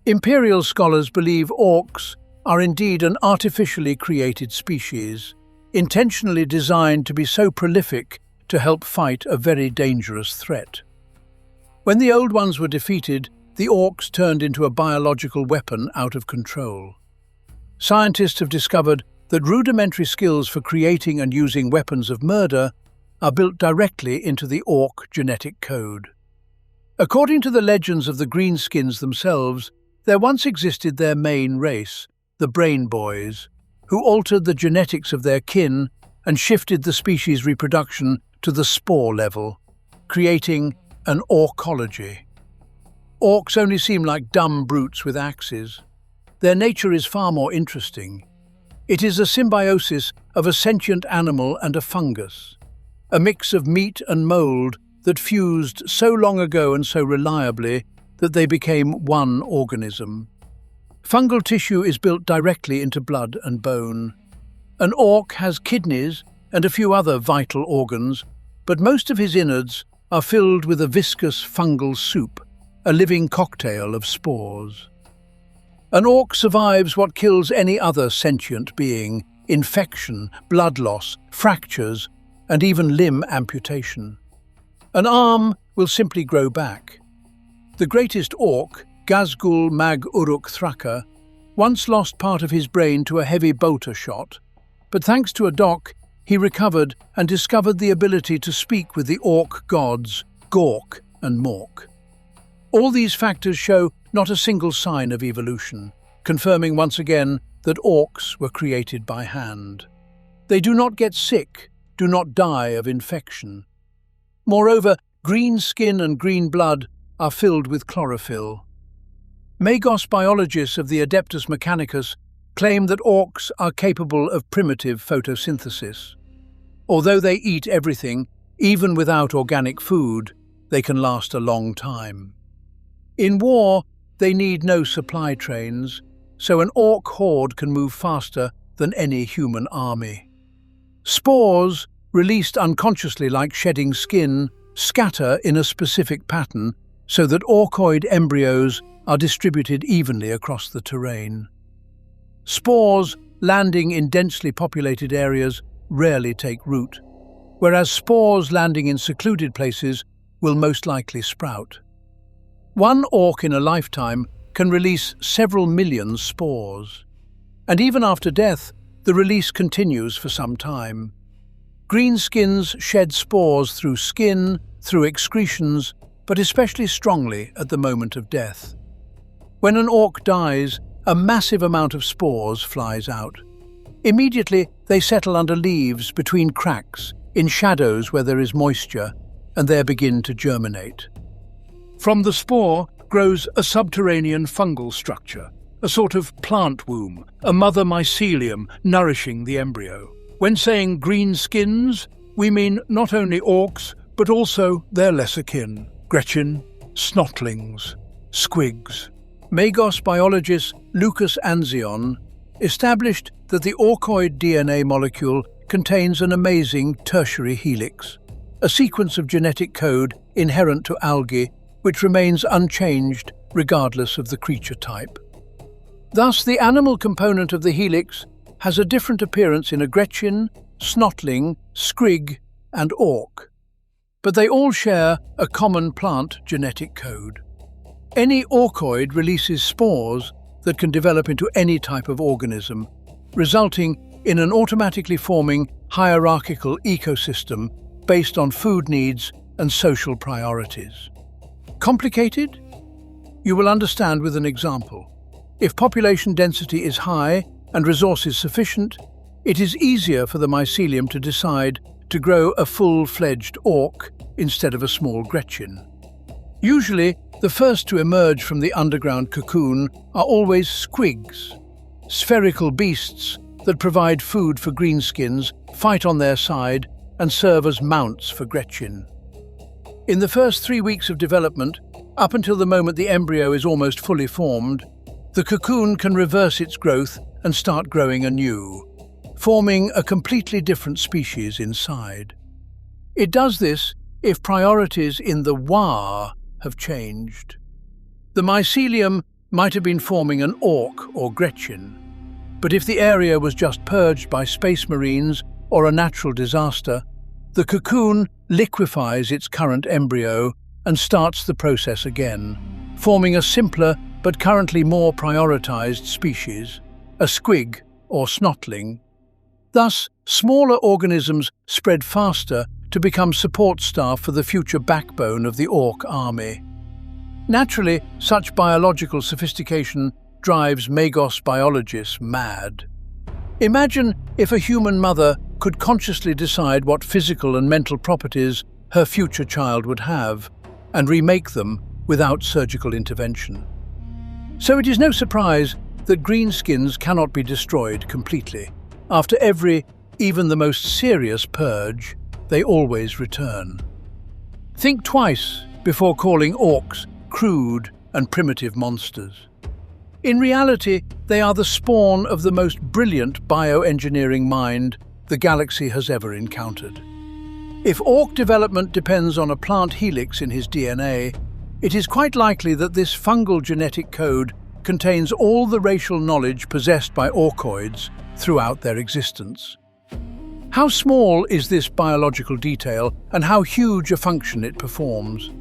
Imperial scholars believe Orcs are indeed an artificially created species, intentionally designed to be so prolific to help fight a very dangerous threat. When the old ones were defeated, the orcs turned into a biological weapon out of control. Scientists have discovered that rudimentary skills for creating and using weapons of murder are built directly into the orc genetic code. According to the legends of the greenskins themselves, there once existed their main race, the Brain Boys, who altered the genetics of their kin and shifted the species' reproduction to the spore level, creating an Orcology. Orcs only seem like dumb brutes with axes. Their nature is far more interesting. It is a symbiosis of a sentient animal and a fungus, a mix of meat and mold that fused so long ago and so reliably that they became one organism. Fungal tissue is built directly into blood and bone. An orc has kidneys and a few other vital organs, but most of his innards are filled with a viscous fungal soup, a living cocktail of spores. An orc survives what kills any other sentient being: infection, blood loss, fractures, and even limb amputation. An arm will simply grow back. The greatest orc, Gazgul Mag Uruk Thraka, once lost part of his brain to a heavy bolter shot, but thanks to a doc, he recovered and discovered the ability to speak with the orc gods, Gork and Mork. All these factors show not a single sign of evolution, confirming once again that orcs were created by hand. They do not get sick, do not die of infection. Moreover, green skin and green blood are filled with chlorophyll. Magos biologists of the Adeptus Mechanicus claim that orcs are capable of primitive photosynthesis. Although they eat everything, even without organic food, they can last a long time. In war, they need no supply trains, so an orc horde can move faster than any human army. Spores, released unconsciously like shedding skin, scatter in a specific pattern so that orcoid embryos are distributed evenly across the terrain. Spores landing in densely populated areas rarely take root, whereas spores landing in secluded places will most likely sprout. One orc in a lifetime can release several million spores, and even after death, the release continues for some time. Greenskins shed spores through skin, through excretions, but especially strongly at the moment of death. When an orc dies, a massive amount of spores flies out. Immediately, they settle under leaves, between cracks, in shadows where there is moisture, and there begin to germinate. From the spore grows a subterranean fungal structure, a sort of plant womb, a mother mycelium nourishing the embryo. When saying green skins, we mean not only orcs, but also their lesser kin: Gretchen, snotlings, squigs. Magos biologist Lucas Anzion established that the orcoid DNA molecule contains an amazing tertiary helix, a sequence of genetic code inherent to algae which remains unchanged regardless of the creature type. Thus, the animal component of the helix has a different appearance in a Gretchen, snotling, squig, and orc, but they all share a common plant genetic code. Any orcoid releases spores that can develop into any type of organism, resulting in an automatically forming hierarchical ecosystem based on food needs and social priorities. Complicated? You will understand with an example. If population density is high and resources sufficient, it is easier for the mycelium to decide to grow a full-fledged orc instead of a small Gretchen. Usually, the first to emerge from the underground cocoon are always squigs, spherical beasts that provide food for greenskins, fight on their side, and serve as mounts for Gretchen. In the first 3 weeks of development, up until the moment the embryo is almost fully formed, the cocoon can reverse its growth and start growing anew, forming a completely different species inside. It does this if priorities in the Wa have changed. The mycelium might have been forming an orc or Gretchen, but if the area was just purged by space marines or a natural disaster, the cocoon liquefies its current embryo and starts the process again, forming a simpler but currently more prioritized species, a squig or snotling. Thus, smaller organisms spread faster to become support staff for the future backbone of the Orc army. Naturally, such biological sophistication drives Magos biologists mad. Imagine if a human mother could consciously decide what physical and mental properties her future child would have, and remake them without surgical intervention. So it is no surprise that greenskins cannot be destroyed completely. After every, even the most serious purge, they always return. Think twice before calling orcs crude and primitive monsters. In reality, they are the spawn of the most brilliant bioengineering mind the galaxy has ever encountered. If orc development depends on a plant helix in his DNA, it is quite likely that this fungal genetic code contains all the racial knowledge possessed by orcoids throughout their existence. How small is this biological detail, and how huge a function it performs?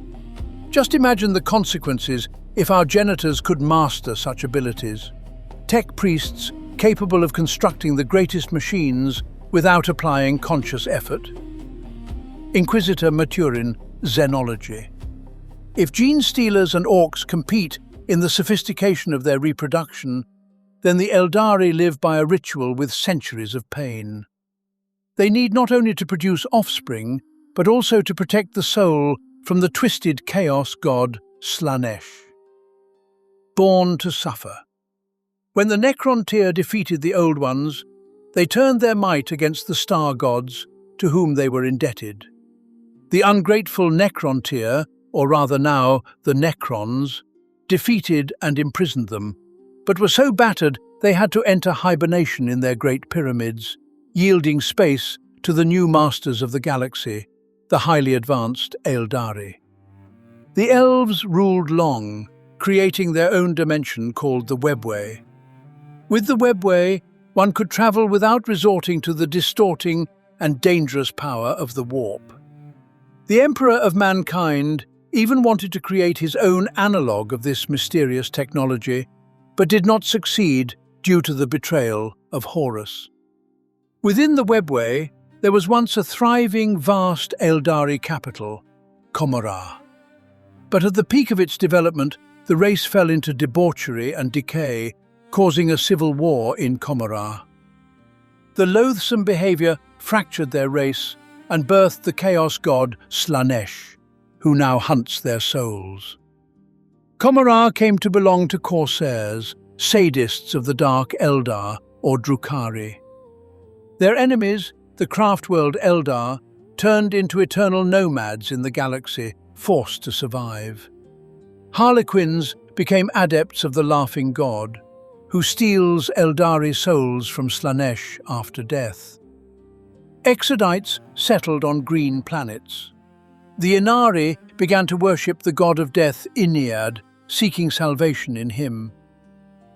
Just imagine the consequences if our genitors could master such abilities. Tech priests capable of constructing the greatest machines without applying conscious effort. Inquisitor Maturin, Xenology. If Genestealers and orcs compete in the sophistication of their reproduction, then the Aldari live by a ritual with centuries of pain. They need not only to produce offspring, but also to protect the soul from the twisted chaos god Slaanesh. Born to suffer. When the Necron tier defeated the Old Ones, they turned their might against the star gods to whom they were indebted. The ungrateful Necron tier, or rather now the Necrons, defeated and imprisoned them, but were so battered they had to enter hibernation in their great pyramids, yielding space to the new masters of the galaxy, the highly advanced Aldari. The elves ruled long, creating their own dimension called the Webway. With the Webway, one could travel without resorting to the distorting and dangerous power of the warp. The Emperor of Mankind even wanted to create his own analogue of this mysterious technology, but did not succeed due to the betrayal of Horus. Within the Webway, there was once a thriving, vast Aldari capital, Commorragh. But at the peak of its development, the race fell into debauchery and decay, causing a civil war in Commorragh. The loathsome behaviour fractured their race and birthed the chaos god Slaanesh, who now hunts their souls. Commorragh came to belong to corsairs, sadists of the Dark Eldar, or Drukhari. Their enemies, the craft-world Eldar, turned into eternal nomads in the galaxy, forced to survive. Harlequins became adepts of the Laughing God, who steals Eldari souls from Slaanesh after death. Exodites settled on green planets. The Inari began to worship the god of death Inead, seeking salvation in him.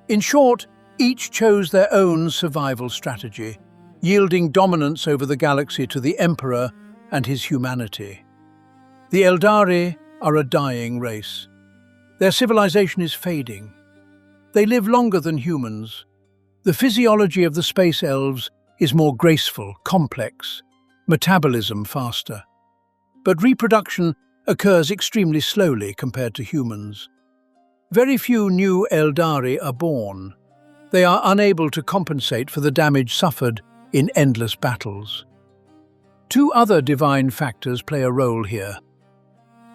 In short, each chose their own survival strategy, yielding dominance over the galaxy to the Emperor and his humanity. The Aldari are a dying race. Their civilization is fading. They live longer than humans. The physiology of the space elves is more graceful, complex, metabolism faster. But reproduction occurs extremely slowly compared to humans. Very few new Aldari are born. They are unable to compensate for the damage suffered in endless battles. Two other divine factors play a role here.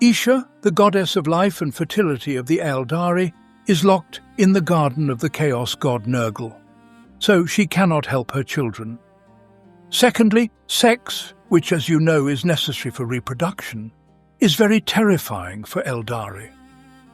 Isha, the goddess of life and fertility of the Aldari, is locked in the garden of the chaos god Nurgle, so she cannot help her children. Secondly, sex, which as you know is necessary for reproduction, is very terrifying for Aldari.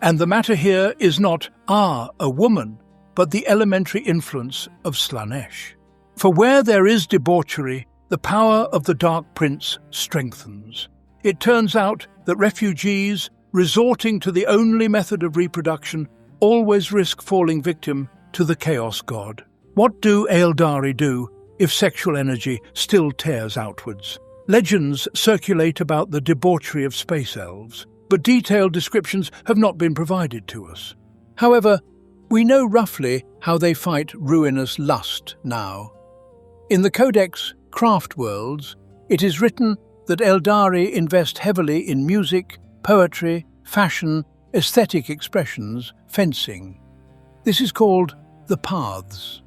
And the matter here is not, a woman, but the elementary influence of Slaanesh. For where there is debauchery, the power of the Dark Prince strengthens. It turns out that refugees, resorting to the only method of reproduction, always risk falling victim to the Chaos God. What do Aldari do if sexual energy still tears outwards. Legends circulate about the debauchery of space elves, but detailed descriptions have not been provided to us. However, we know roughly how they fight ruinous lust now. In the Codex Craft Worlds, it is written that Eldari invest heavily in music, poetry, fashion, aesthetic expressions, fencing. This is called the paths.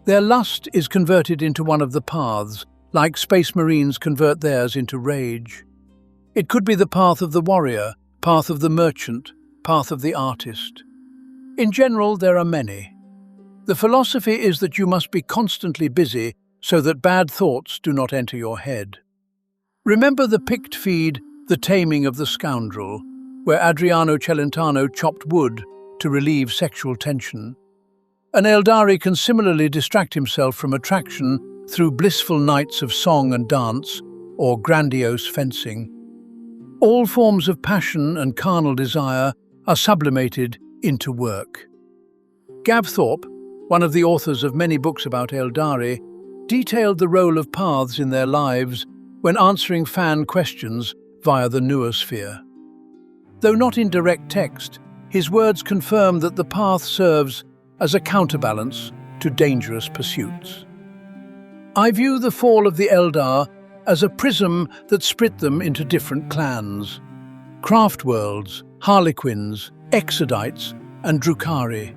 Their lust is converted into one of the paths, like Space Marines convert theirs into rage. It could be the path of the warrior, path of the merchant, path of the artist. In general, there are many. The philosophy is that you must be constantly busy so that bad thoughts do not enter your head. Remember the Pict feed, The Taming of the Scoundrel, where Adriano Celentano chopped wood to relieve sexual tension. An Eldari can similarly distract himself from attraction through blissful nights of song and dance or grandiose fencing. All forms of passion and carnal desire are sublimated into work. Gav Thorpe, one of the authors of many books about Eldari, detailed the role of paths in their lives when answering fan questions via the noosphere. Though not in direct text, his words confirm that the path serves as a counterbalance to dangerous pursuits. I view the fall of the Eldar as a prism that split them into different clans: Craft Worlds, Harlequins, Exodites, and Drukhari.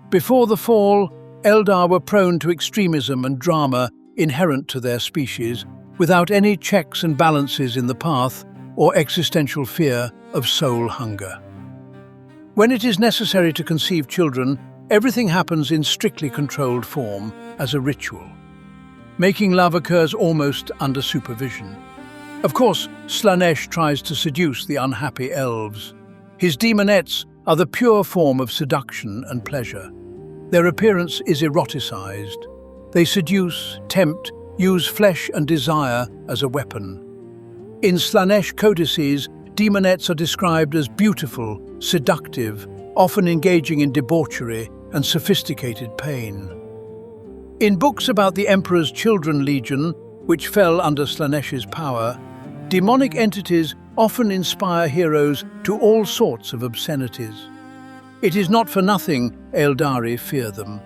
Before the fall, Eldar were prone to extremism and drama inherent to their species, without any checks and balances in the path or existential fear of soul hunger. When it is necessary to conceive children, everything happens in strictly controlled form as a ritual. Making love occurs almost under supervision. Of course, Slaanesh tries to seduce the unhappy elves. His demonettes are the pure form of seduction and pleasure. Their appearance is eroticized. They seduce, tempt, use flesh and desire as a weapon. In Slaanesh codices, demonettes are described as beautiful, seductive, often engaging in debauchery and sophisticated pain. In books about the Emperor's Children Legion, which fell under Slaanesh's power, demonic entities often inspire heroes to all sorts of obscenities. It is not for nothing Eldari fear them.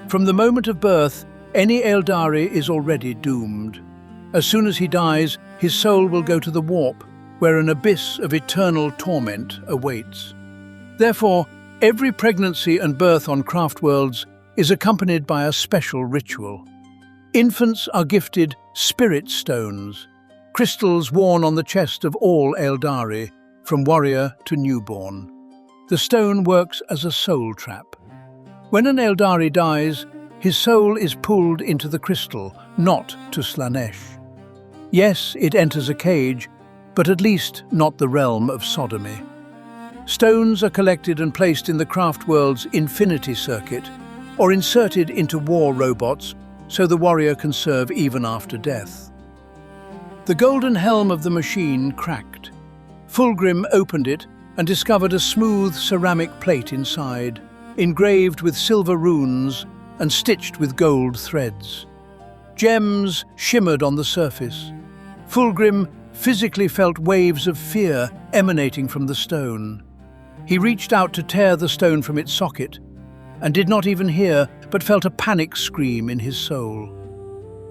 From the moment of birth, any Eldari is already doomed. As soon as he dies, his soul will go to the warp, where an abyss of eternal torment awaits. Therefore, every pregnancy and birth on Craft Worlds is accompanied by a special ritual. Infants are gifted spirit stones, crystals worn on the chest of all Eldari, from warrior to newborn. The stone works as a soul trap. When an Eldari dies, his soul is pulled into the crystal, not to Slaanesh. Yes, it enters a cage, but at least not the realm of sodomy. Stones are collected and placed in the Craft World's infinity circuit, or inserted into war robots so the warrior can serve even after death. The golden helm of the machine cracked. Fulgrim opened it and discovered a smooth ceramic plate inside, engraved with silver runes and stitched with gold threads. Gems shimmered on the surface. Fulgrim physically felt waves of fear emanating from the stone. He reached out to tear the stone from its socket, and did not even hear, but felt a panic scream in his soul.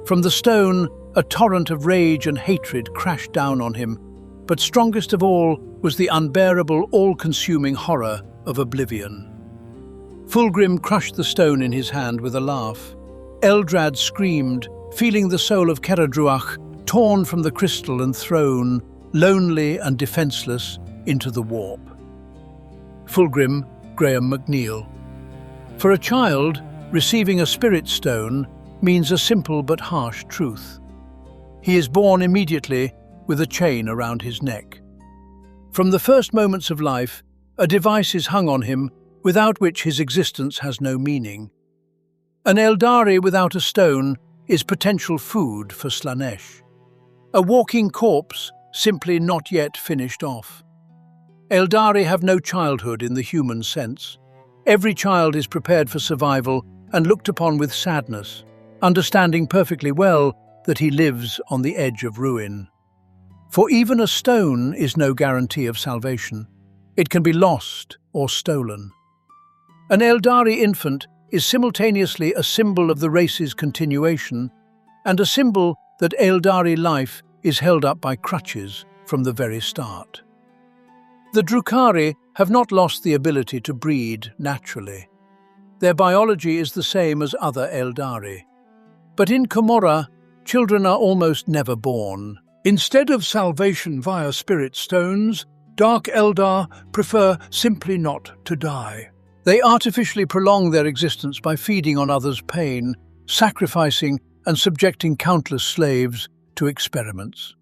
From the stone, a torrent of rage and hatred crashed down on him, but strongest of all was the unbearable, all-consuming horror of oblivion. Fulgrim crushed the stone in his hand with a laugh. Eldrad screamed, feeling the soul of Keradruach torn from the crystal and thrown, lonely and defenseless, into the warp. Fulgrim Graham McNeil. For a child, receiving a spirit stone means a simple but harsh truth. He is born immediately with a chain around his neck. From the first moments of life, a device is hung on him without which his existence has no meaning. An Eldari without a stone is potential food for Slaanesh. A walking corpse, simply not yet finished off. Eldari have no childhood in the human sense. Every child is prepared for survival and looked upon with sadness. understanding perfectly well that he lives on the edge of ruin. For even a stone is no guarantee of salvation. It can be lost or stolen. An Eldari infant is simultaneously a symbol of the race's continuation and a symbol that Eldari life is held up by crutches from the very start. The Drukhari have not lost the ability to breed naturally. Their biology is the same as other Eldari. But in Komorra, children are almost never born. Instead of salvation via spirit stones, Dark Eldar prefer simply not to die. They artificially prolong their existence by feeding on others' pain, sacrificing and subjecting countless slaves to experiments.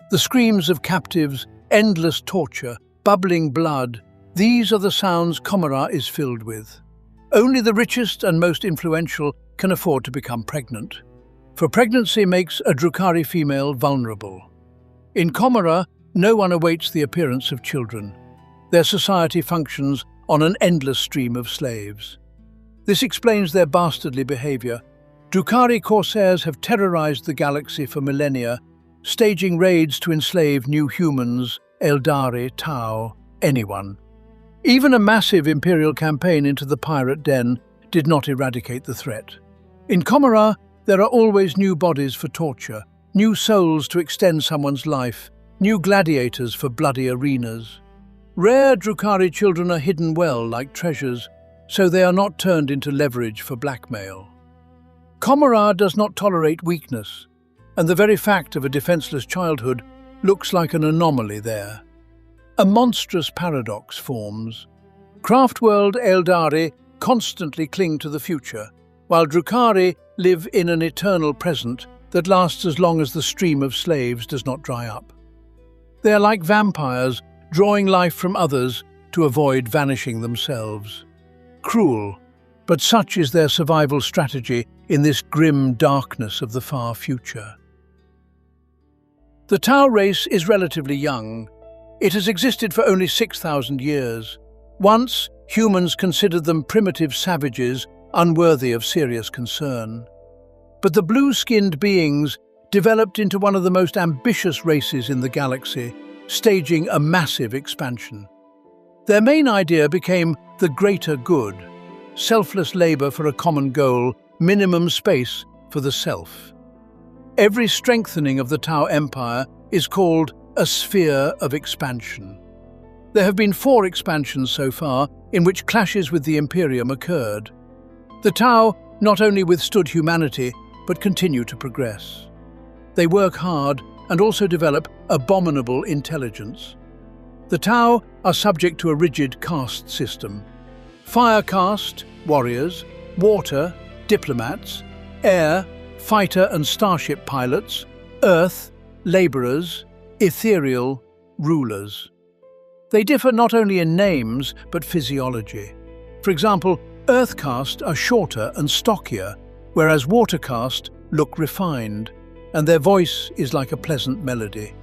The screams of captives, endless torture, bubbling blood, these are the sounds Komorra is filled with. Only the richest and most influential can afford to become pregnant, for pregnancy makes a Drukhari female vulnerable. In Komorra, no one awaits the appearance of children. Their society functions on an endless stream of slaves. This explains their bastardly behavior. Drukhari corsairs have terrorized the galaxy for millennia, staging raids to enslave new humans, Eldari, Tau, anyone. Even a massive Imperial campaign into the pirate den did not eradicate the threat. In Komorra, there are always new bodies for torture, new souls to extend someone's life, new gladiators for bloody arenas. Rare Drukhari children are hidden well like treasures, so they are not turned into leverage for blackmail. Komorra does not tolerate weakness, and the very fact of a defenseless childhood looks like an anomaly there. A monstrous paradox forms. Craftworld Eldari constantly cling to the future, while Drukhari live in an eternal present that lasts as long as the stream of slaves does not dry up. They are like vampires, drawing life from others to avoid vanishing themselves. Cruel, but such is their survival strategy in this grim darkness of the far future. The Tau race is relatively young. It has existed for only 6,000 years. Once, humans considered them primitive savages, unworthy of serious concern. But the blue-skinned beings developed into one of the most ambitious races in the galaxy, staging a massive expansion. Their main idea became the greater good, selfless labor for a common goal, minimum space for the self. Every strengthening of the Tau Empire is called a sphere of expansion. There have been 4 expansions so far in which clashes with the Imperium occurred. The Tau not only withstood humanity, but continue to progress. They work hard and also develop abominable intelligence. The Tau are subject to a rigid caste system. Fire caste, warriors; water, diplomats; air, fighter and starship pilots; earth, laborers; ethereal, rulers. They differ not only in names, but physiology. For example, earth caste are shorter and stockier, whereas water caste look refined, and their voice is like a pleasant melody.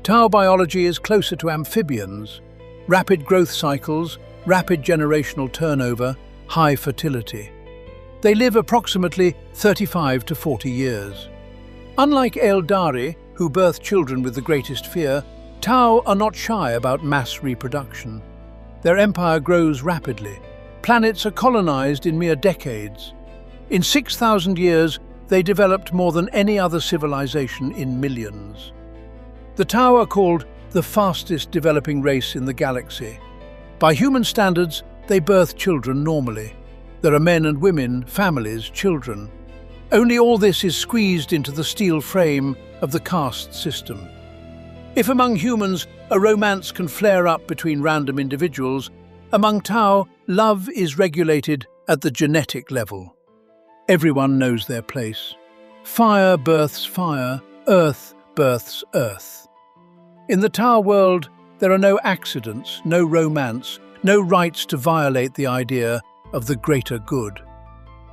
Tau biology is closer to amphibians: rapid growth cycles, rapid generational turnover, high fertility. They live approximately 35 to 40 years. Unlike Eldari, who birth children with the greatest fear, Tau are not shy about mass reproduction. Their empire grows rapidly. Planets are colonized in mere decades. In 6,000 years, they developed more than any other civilization in millions. The Tau are called the fastest developing race in the galaxy. By human standards, they birth children normally. There are men and women, families, children. Only all this is squeezed into the steel frame of the caste system. If among humans a romance can flare up between random individuals, among Tau, love is regulated at the genetic level. Everyone knows their place. Fire births fire, earth births earth. In the Tau world, there are no accidents, no romance, no rights to violate the idea of the greater good.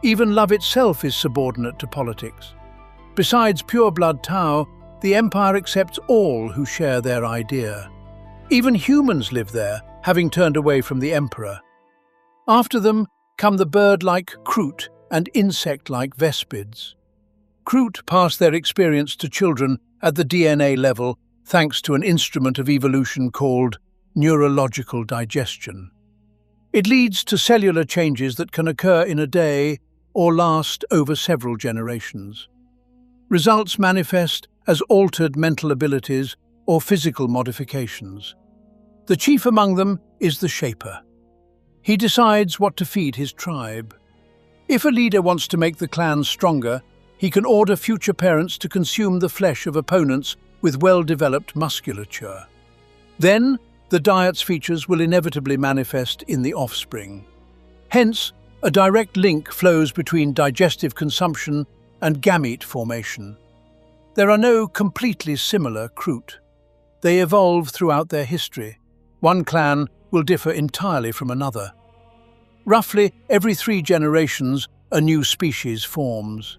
Even love itself is subordinate to politics. Besides pure-blood Tau, the Empire accepts all who share their idea. Even humans live there, having turned away from the Emperor. After them come the bird-like Kroot and insect-like vespids. Kroot pass their experience to children at the DNA level thanks to an instrument of evolution called neurological digestion. It leads to cellular changes that can occur in a day or last over several generations. Results manifest as altered mental abilities or physical modifications. The chief among them is the Shaper. He decides what to feed his tribe. If a leader wants to make the clan stronger, he can order future parents to consume the flesh of opponents with well-developed musculature. Then, the diet's features will inevitably manifest in the offspring. Hence, a direct link flows between digestive consumption and gamete formation. There are no completely similar Kroot. They evolve throughout their history. One clan will differ entirely from another. Roughly every 3 generations, a new species forms.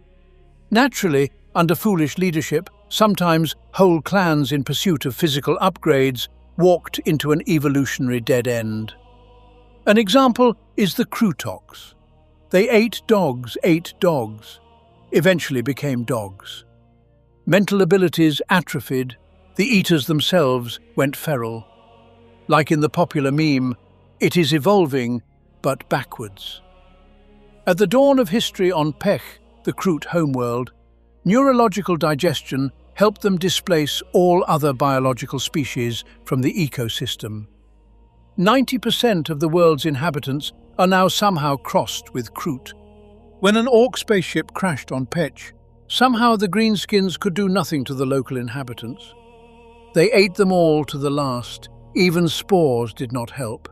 Naturally, under foolish leadership, sometimes whole clans in pursuit of physical upgrades walked into an evolutionary dead end. An example is the Krootoks. They ate dogs, eventually became dogs. Mental abilities atrophied, the eaters themselves went feral. Like in the popular meme, it is evolving, but backwards. At the dawn of history on Pech, the Kroot homeworld, neurological digestion helped them displace all other biological species from the ecosystem. 90% of the world's inhabitants are now somehow crossed with Kroot. When an Orc spaceship crashed on Pech, somehow the Greenskins could do nothing to the local inhabitants. They ate them all to the last, even spores did not help.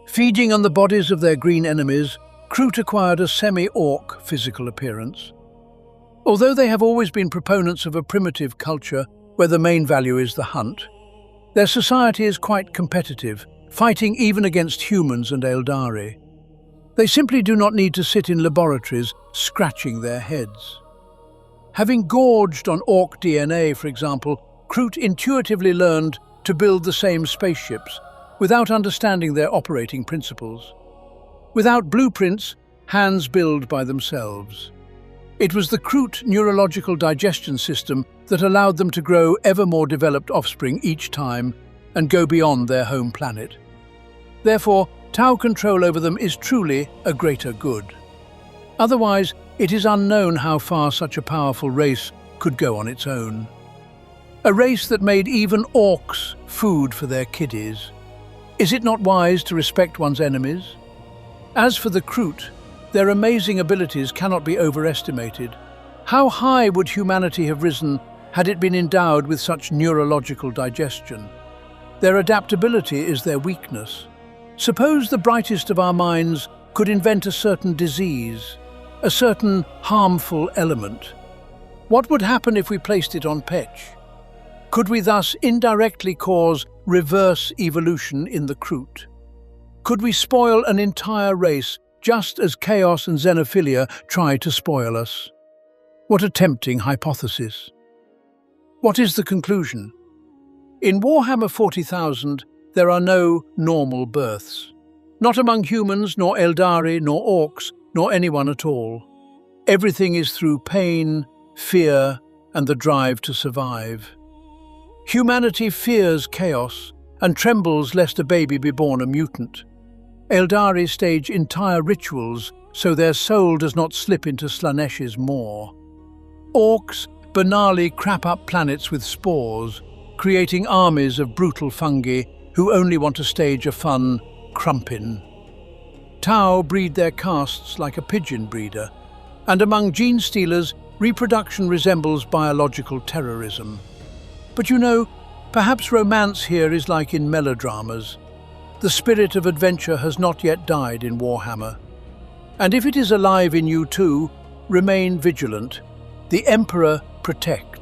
Feeding on the bodies of their green enemies, Kroot acquired a semi-orc physical appearance. Although they have always been proponents of a primitive culture where the main value is the hunt, their society is quite competitive, fighting even against humans and Aldari. They simply do not need to sit in laboratories scratching their heads. Having gorged on Orc DNA, for example, Kroot intuitively learned to build the same spaceships without understanding their operating principles. Without blueprints, hands build by themselves. It was the Kroot neurological digestion system that allowed them to grow ever more developed offspring each time and go beyond their home planet. Therefore, Tau control over them is truly a greater good. Otherwise, it is unknown how far such a powerful race could go on its own. A race that made even orcs food for their kiddies. Is it not wise to respect one's enemies? As for the Kroot, their amazing abilities cannot be overestimated. How high would humanity have risen had it been endowed with such neurological digestion? Their adaptability is their weakness. Suppose the brightest of our minds could invent a certain disease, a certain harmful element. What would happen if we placed it on Pech? Could we thus indirectly cause reverse evolution in the Kroot? Could we spoil an entire race just as chaos and xenophilia try to spoil us? What a tempting hypothesis. What is the conclusion? In Warhammer 40,000, there are no normal births. Not among humans, nor Eldari, nor orcs, nor anyone at all. Everything is through pain, fear, and the drive to survive. Humanity fears chaos and trembles lest a baby be born a mutant. Eldari stage entire rituals so their soul does not slip into Slaaneish's maw. Orcs banally crap up planets with spores, creating armies of brutal fungi who only want to stage a fun crumpin. Tau breed their castes like a pigeon breeder, and among Genestealers, reproduction resembles biological terrorism. But you know, perhaps romance here is like in melodramas. The spirit of adventure has not yet died in Warhammer. And if it is alive in you too, remain vigilant. The Emperor protects.